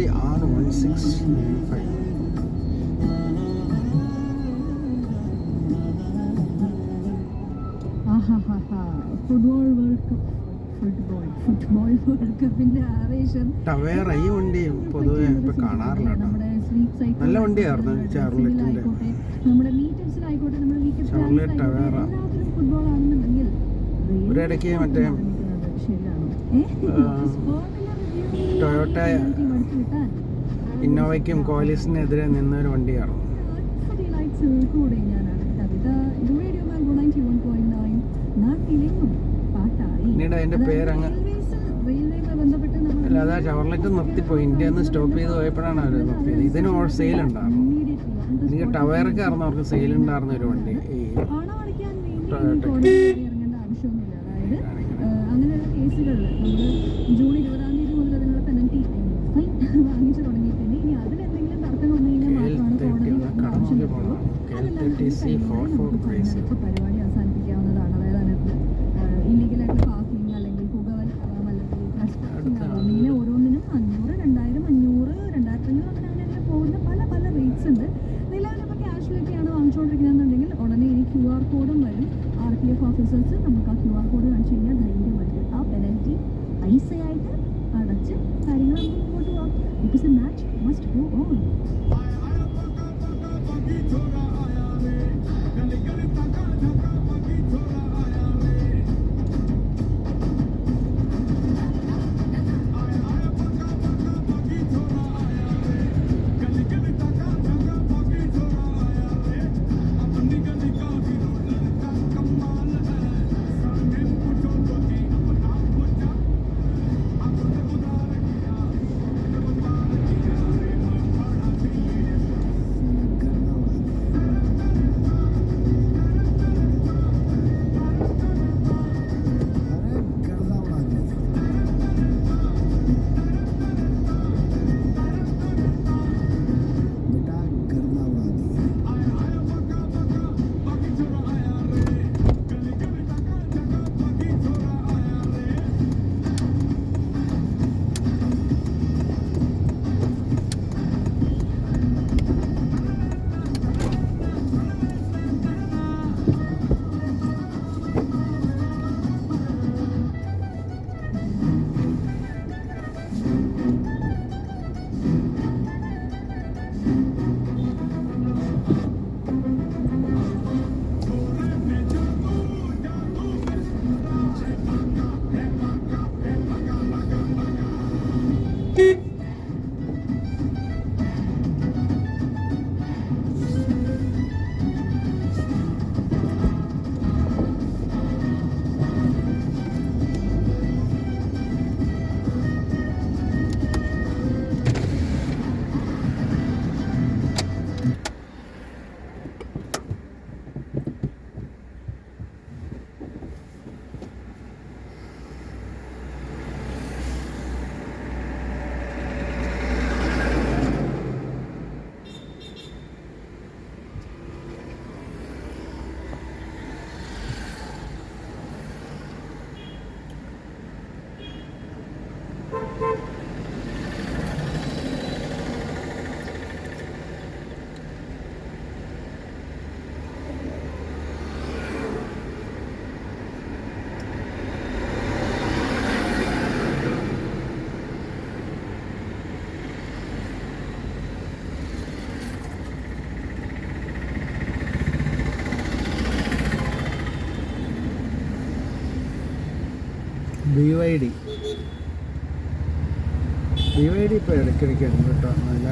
Suzuki R1695. ടവേറ ഈ വണ്ടി പൊതുവെ ഇപ്പൊ കാണാറില്ല. നല്ല വണ്ടിയായിരുന്നു ഷെവർലെറ്റിന്റെ. ഷെവർലെറ്റ് ടവേറ ഒരിടയ്ക്ക് മറ്റേ ടൊയോട്ട ഇന്നോവയ്ക്കും കോലീസിനെതിരെ നിന്നൊരു വണ്ടിയാണ്. പിന്നീട് അതിന്റെ പേരങ്ങ് അല്ല, അതാ ഷെവർലെറ്റ് നിർത്തിപ്പോയി. ഇന്ത്യയിൽ നിന്ന് സ്റ്റോപ്പ് ചെയ്ത് പോയപ്പോഴാണ് അവർ നിർത്തിയത്. ഇതിന് സെയിൽ ഉണ്ടായിരുന്നു. എനിക്ക് ടവേറൊക്കെയായിരുന്നു അവർക്ക് സെയിൽ ഉണ്ടായിരുന്ന ഒരു വണ്ടി ഈ ടൊയോട്ടയ്ക്ക്. അങ്ങനെയുള്ള കേസുകളിൽ ജൂൺ 20 മുതൽ അതിനുള്ള പെനൽറ്റി വാങ്ങിച്ചു തുടങ്ങിയിട്ടുണ്ട്. ഇനി അതിലെന്തെങ്കിലും തർക്കം വന്നു കഴിഞ്ഞാൽ മാത്രമാണ് കോടതി ആവശ്യം വരുള്ളൂ. പരിപാടി അവസാനിപ്പിക്കാവുന്നതാണ്. അതായത് അതിനകത്ത് ഇല്ലീഗലായിട്ട് പാർക്കിംഗ് അല്ലെങ്കിൽ ഇങ്ങനെ ഓരോന്നിനും 500, 2000, 500, 2500 അങ്ങനെ പോകുന്ന പല പല റേറ്റ്സ് ഉണ്ട്. നിലവിലിപ്പോൾ ക്യാഷിലൊക്കെയാണ് വാങ്ങിച്ചുകൊണ്ടിരിക്കുന്നതെന്നുണ്ടെങ്കിൽ ഉടനെ ഇനി QR കോഡും വരും. RPF ഓഫീസേഴ്സ് നമുക്ക് ആ QR കോഡ് കാണിച്ചു കഴിഞ്ഞാൽ ധൈര്യമായിട്ട് ആ പെനൽറ്റി പൈസയായിട്ട് അടച്ച് കാര്യങ്ങൾ നമുക്ക് മുമ്പോട്ട് പോകാം. Because the match must go on. BYD ഇപ്പോൾ ഇടയ്ക്കിടയ്ക്ക് ഉണ്ട് കേട്ടോ. നല്ല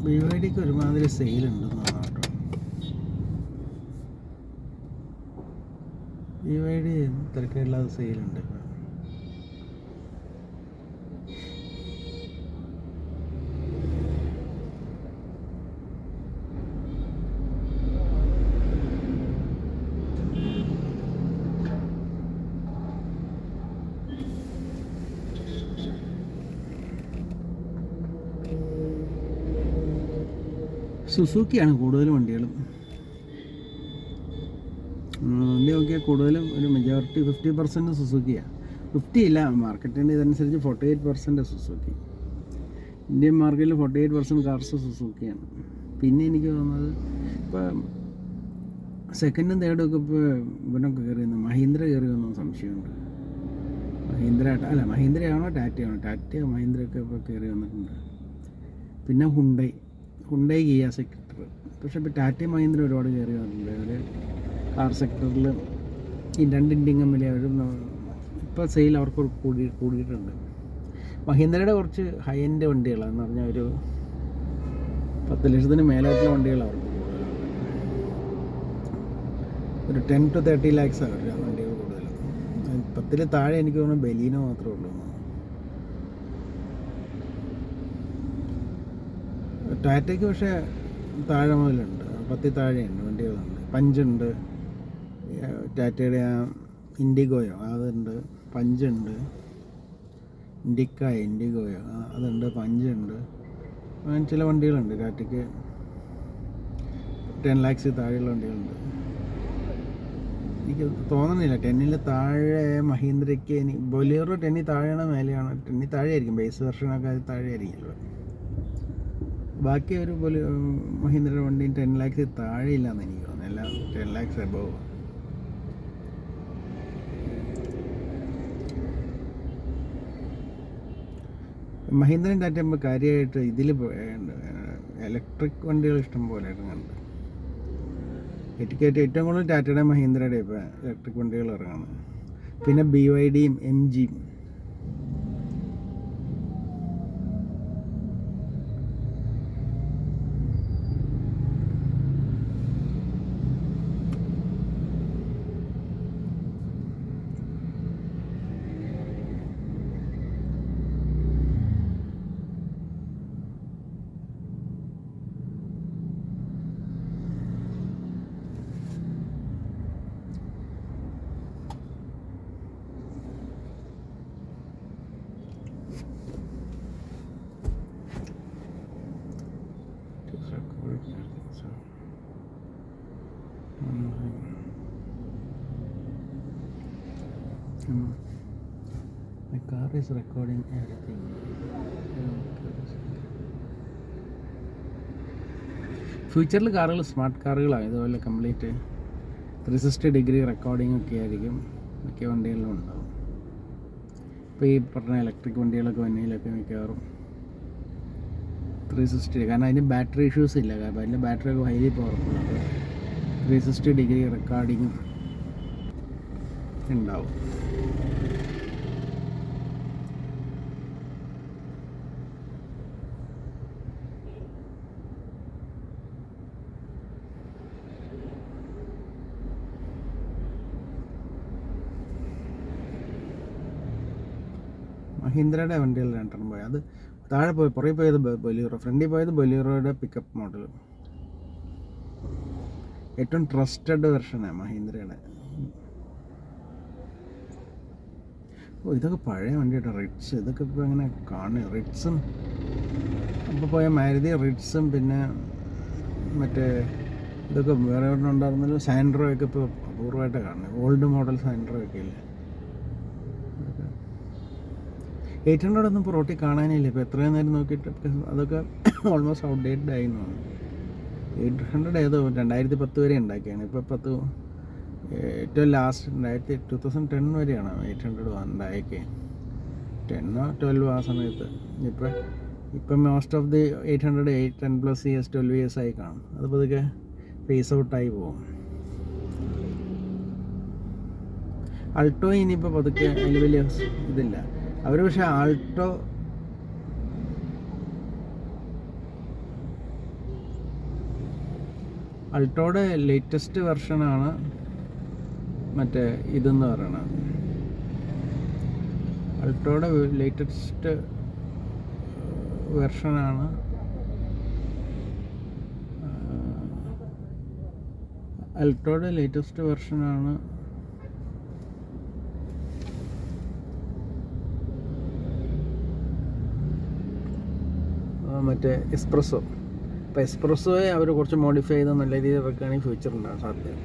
BYDക്ക് ഒരുമാതിരി സെയിലുണ്ടെന്നാണ് കേട്ടോ. BYD തിരക്കില്ലാതെ സെയിലുണ്ട് ഇപ്പോൾ. സുസുക്കിയാണ് കൂടുതലും വണ്ടികളും. വണ്ടി നോക്കിയാൽ കൂടുതലും ഒരു മെജോറിറ്റി 50% സുസുക്കിയാണ്. 50 ഇല്ല, മാർക്കറ്റിൻ്റെ ഇതനുസരിച്ച് 48% സുസുക്കി. ഇന്ത്യൻ മാർക്കറ്റിൽ 48% കാർസ് സുസുക്കിയാണ്. പിന്നെ എനിക്ക് തോന്നുന്നത് ഇപ്പം സെക്കൻഡും തേർഡും ഒക്കെ ഇപ്പോൾ ഇവനൊക്കെ കയറിയെന്ന് മഹീന്ദ്ര കയറിയെന്നോ സംശയമുണ്ട്. മഹീന്ദ്രയാണോ ടാറ്റയോ മഹീന്ദ്രയൊക്കെ ഇപ്പോൾ കയറി വന്നിട്ടുണ്ട്. പിന്നെ ഹുണ്ടൈ കിയ സെക്ടർ. പക്ഷേ ഇപ്പോൾ ടാറ്റയും മഹീന്ദ്ര ഒരുപാട് കയറി വന്നിട്ടുണ്ട്. അവർ കാർ സെക്ടറിൽ ഈ രണ്ട് ഇന്ത്യൻ കമ്പനി അവർ ഇപ്പോൾ സെയിൽ അവർക്ക് കൂടിയിട്ടുണ്ട്. മഹീന്ദ്രയുടെ കുറച്ച് ഹൈ എൻഡ് വണ്ടികളാണ്, എന്ന് പറഞ്ഞാൽ ഒരു 10 ലക്ഷത്തിന് മേലായിട്ടുള്ള വണ്ടികളാണ് അവർക്ക് കൂടുതലാണ്. ഒരു 10 to 30 lakhs അവരുടെ വണ്ടികൾ കൂടുതലാണ്. 10 താഴെ എനിക്ക് തോന്നുന്നു ബലീനോ മാത്രമേ ഉള്ളൂ. ടാറ്റയ്ക്ക് പക്ഷേ താഴെ മുതലുണ്ട്, 10 താഴെയുണ്ട് വണ്ടികളുണ്ട്. പഞ്ചുണ്ട്, ടാറ്റയുടെ ഇൻഡിഗോയോ അതുണ്ട്, പഞ്ചുണ്ട്, ഇൻഡിഗോയോ അതുണ്ട്, പഞ്ചുണ്ട്. അങ്ങനെ ചില വണ്ടികളുണ്ട് ടാറ്റയ്ക്ക് 10 lakhs താഴെയുള്ള വണ്ടികളുണ്ട്. എനിക്ക് തോന്നുന്നില്ല 10 താഴെ മഹീന്ദ്രയ്ക്ക്. ബൊലേറോ 10 താഴെയാണോ മേലെയാണോ? 10 താഴെ ആയിരിക്കും, ബേസ് വെർഷനൊക്കെ അത് താഴെ ആയിരിക്കുമല്ലോ. ബാക്കി ഒരു മഹീന്ദ്രയുടെ വണ്ടി 10 lakhs താഴെ ഇല്ലയെന്ന് എനിക്ക് തോന്നുന്നു, എല്ലാം 10 lakhs എബോവ്. മഹീന്ദ്രയും ടാറ്റ കാര്യമായിട്ട് ഇതിൽ ഇലക്ട്രിക് വണ്ടികൾ ഇഷ്ടം പോലെ ഇറങ്ങുന്നുണ്ട്. ഏറ്റവും കൂടുതൽ ടാറ്റയുടെ മഹീന്ദ്രയുടെ ഇപ്പോൾ ഇലക്ട്രിക് വണ്ടികൾ ഇറങ്ങുന്നത്. പിന്നെ BYDയും MGയും. My car is recording everything. ഫ്യൂച്ചറിൽ കാറുകൾ സ്മാർട്ട് കാറുകളാണ്, ഇതുപോലെ കംപ്ലീറ്റ് 360 റെക്കോർഡിംഗ് ഒക്കെ ആയിരിക്കും മിക്ക വണ്ടികളിലും ഉണ്ടാവും. ഇപ്പോൾ ഈ പറഞ്ഞ ഇലക്ട്രിക് വണ്ടികളൊക്കെ വന്നതിലൊക്കെ മിക്കവാറും 360, കാരണം അതിന് ബാറ്ററി ഇഷ്യൂസ് ഇല്ല. കാരണം അതിൻ്റെ ബാറ്ററി ഒക്കെ ഹൈലി പവർഫുൾ. അപ്പോൾ 360 റെക്കോർഡിങ്ങും ഉണ്ടാവും. മഹീന്ദ്രയുടെ വണ്ടികൾ രണ്ടെണ്ണം പോയി. അത് താഴെ പുറകെ പോയത് ബൊലേറോ, ഫ്രണ്ടിൽ പോയത് ബൊലേറോയുടെ പിക്കപ്പ് മോഡൽ. ഏറ്റവും ട്രസ്റ്റഡ് വെർഷനാണ് മഹീന്ദ്രയുടെ. ഇതൊക്കെ പഴയ വണ്ടിയുടെ റിറ്റ്സ്. ഇതൊക്കെ ഇപ്പോൾ അങ്ങനെ കാണുക. റിറ്റ്സും അപ്പോൾ പോയ മാരുതി റിറ്റ്സും പിന്നെ മറ്റേ ഇതൊക്കെ വേറെ എവിടെ ഉണ്ടായിരുന്നല്ലോ, സാൻഡ്രോയൊക്കെ ഇപ്പോൾ അപൂർവമായിട്ട് കാണുന്നത്. ഓൾഡ് മോഡൽ സാൻഡ്രോയൊക്കെ ഇല്ലേ, 800 ഒന്നും ഇപ്പോൾ റോട്ടിൽ കാണാനില്ല. ഇപ്പോൾ എത്രയും നേരം നോക്കിയിട്ട് അതൊക്കെ ഓൾമോസ്റ്റ് ഔട്ട്ഡേറ്റഡ് ആയി എന്ന് തോന്നുന്നു. 800 ഏതോ 2010 വരെ ഉണ്ടാക്കിയാണ്. ഇപ്പോൾ ഏറ്റവും ലാസ്റ്റ് 2010 വരെയാണ് 800 ഉണ്ടാക്കിയത്. 10 or 12 ആ സമയത്ത്. ഇപ്പം most of the 800 10+ years 12 years ആയി കാണും. അത് പതുക്കെ ഫേസ് ഔട്ടായി പോകും. അൾട്ടോ ഇനിയിപ്പോൾ പതുക്കെ അതിൽ വലിയ ഇതില്ല. അവർ പക്ഷേ അൾട്ടോയുടെ ലേറ്റസ്റ്റ് വെർഷനാണ് മറ്റേ ഇതെന്ന് പറയണത്. അൾട്ടോയുടെ ലേറ്റസ്റ്റ് വെർഷനാണ് മറ്റേ എസ്പ്രസ്സോ. അപ്പോൾ എസ്പ്രസ്സോയെ അവർ കുറച്ച് മോഡിഫൈ ചെയ്ത് നല്ല രീതിയിൽ വെക്കുകയാണെങ്കിൽ ഫ്യൂച്ചർ ഉണ്ടാകും സാധ്യത.